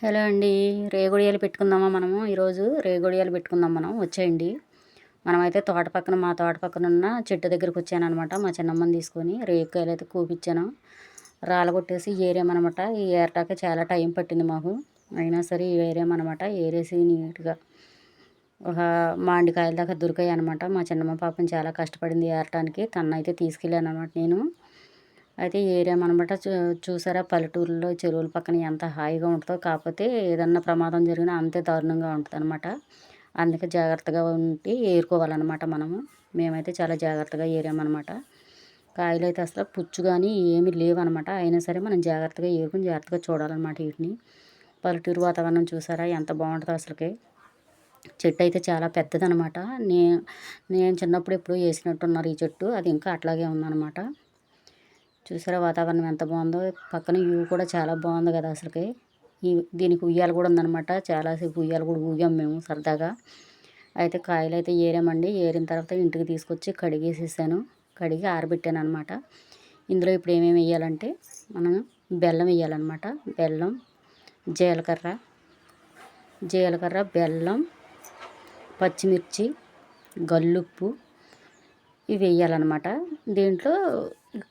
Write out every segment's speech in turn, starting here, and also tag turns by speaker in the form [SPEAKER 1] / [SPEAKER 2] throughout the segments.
[SPEAKER 1] Hello అండి. రేగుడియాలు పెట్టుకుందామా మనము ఈరోజు? రేగుడియాలు పెట్టుకుందాం మనం. వచ్చేయండి. మనమైతే మా తోట పక్కన ఉన్న చెట్టు దగ్గరికి వచ్చానమాట. మా చిన్నమ్మని తీసుకొని రేగుకాయలు అయితే కోపిచ్చాను. రాలగొట్టేసి ఏరామనమాట. ఈ ఏరటాక చాలా టైం పట్టింది మాకు. అయినా సరే ఏరామనమాట. ఏరేసి నీట్గా ఒక మామిడికాయల దాకా దొరికాయి అనమాట. మా చిన్నమ్మ పాపం చాలా కష్టపడింది ఏరటానికి. తనైతే తీసుకెళ్ళాను అనమాట నేను. అయితే ఏరామనమాట. చూసారా పల్లెటూరులో చెరువుల పక్కన ఎంత హాయిగా ఉంటుందో. కాకపోతే ఏదన్నా ప్రమాదం జరిగినా అంతే దారుణంగా ఉంటుందన్నమాట. అందుకే జాగ్రత్తగా ఉండి ఏరుకోవాలన్నమాట మనము. మేమైతే చాలా జాగ్రత్తగా ఏరామనమాట. కాయలైతే అసలు పుచ్చు కానీ ఏమీ లేవనమాట. అయినా సరే మనం జాగ్రత్తగా ఏరుకొని జాగ్రత్తగా చూడాలన్నమాట వీటిని. పల్లెటూరు వాతావరణం చూసారా ఎంత బాగుంటుందో అసలుకి. చెట్టు అయితే చాలా పెద్దదనమాట. నే నేను చిన్నప్పుడు ఎప్పుడో వేసినట్టున్నారు ఈ చెట్టు. అది ఇంకా అట్లాగే ఉందన్నమాట. చూసారా వాతావరణం ఎంత బాగుందో. పక్కన వ్యూ కూడా చాలా బాగుంది కదా అసలుకి. దీనికి ఉయ్యాల కూడా ఉందన్నమాట. చాలాసేపు ఉయ్యాల కూడా ఊగాం మేము సరదాగా. అయితే కాయలు అయితే ఏరామండి. ఏరిన తర్వాత ఇంటికి తీసుకొచ్చి కడిగేసేసాను. కడిగి ఆరబెట్టాను అనమాట. ఇందులో ఇప్పుడు ఏమేమి వేయాలంటే మనం బెల్లం వేయాలన్నమాట. బెల్లం, జీలకర్ర, బెల్లం, పచ్చిమిర్చి, గల్లుప్పు ఇవి వేయాలన్నమాట. దీంట్లో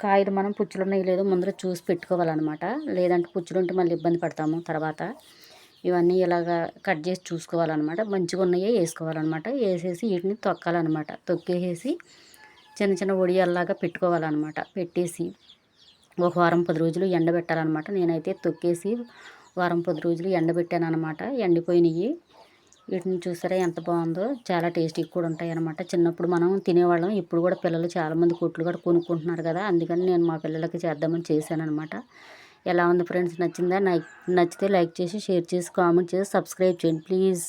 [SPEAKER 1] కాయలు మనం పుచ్చులు ఉన్నాయి లేదో ముందర చూసి పెట్టుకోవాలన్నమాట. లేదంటే పుచ్చులు ఉంటే మళ్ళీ ఇబ్బంది పడతాము తర్వాత. ఇవన్నీ ఇలాగా కట్ చేసి చూసుకోవాలన్నమాట. మంచిగా ఉన్నాయో వేసుకోవాలన్నమాట. వేసేసి వీటిని తొక్కాలన్నమాట. తొక్కేసేసి చిన్న చిన్న వడియాల్లాగా పెట్టుకోవాలన్నమాట. పెట్టేసి ఒక వారం 10 రోజులు ఎండబెట్టాలన్నమాట. నేనైతే తొక్కేసి వారం 10 రోజులు ఎండబెట్టాను అనమాట. ఎండిపోయినాయి. వీటిని చూసారా ఎంత బాగుందో. చాలా టేస్టీగా కూడా ఉంటాయి అన్నమాట. చిన్నప్పుడు మనం తినేవాళ్ళం. ఇప్పుడు కూడా పిల్లలు చాలామంది కొట్లు కూడా కొనుక్కుంటున్నారు కదా. అందుకని నేను మా పిల్లలకి చేద్దామని చేశాను అనమాట. ఎలా ఉంది ఫ్రెండ్స్? నచ్చిందా? నచ్చితే లైక్ చేసి, షేర్ చేసి, కామెంట్ చేసి, సబ్స్క్రైబ్ చేయండి ప్లీజ్.